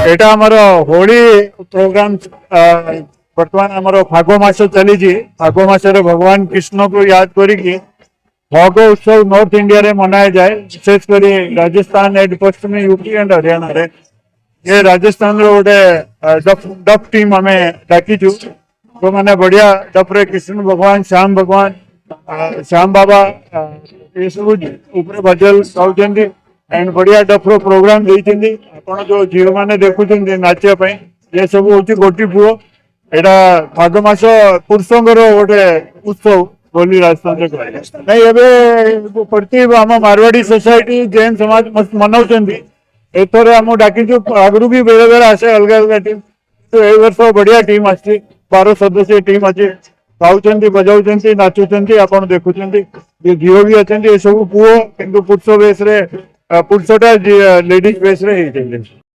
एटा आमर होली प्रोग्राम बर्तमान आमर फाग मास चली फाग मास भगवान कृष्ण को याद करी फाग उत्सव नॉर्थ इंडिया रे मनाया जाए विशेषकर Rajasthan and Paschim UP and Haryana रे ये राजस्थान रो गोटे डफ टीम आम डाकीचु तो मैंने बढ़िया डफ्रे कृष्ण भगवान श्याम बाबा ये सब ऊपर भजल गाँव एंड बढ़िया डफ्रो प्रोग्राम देती आप जो झील मैंने देखुं नाचापी ये सब हूँ गोटी पुओ यहाँ फाग मास पुरुषंकर गोटे उत्सव बोली राजस्थान नहीं एवं प्रति आम मारवाड़ी सोसाइटी जैन समाज मनाऊँ एथर आम डाकीचु आगु भी बेले बेले आसे अलग अलग टीम तो ए वर्ष बढ़िया टीम आसी 12 सदस्य टीम अच्छी गाँव बजाऊँ नाचुंट आप देखुं झील भी अच्छा ये सब पुओ कि पुरुष बेस पुरुषटा लेडीज बेस।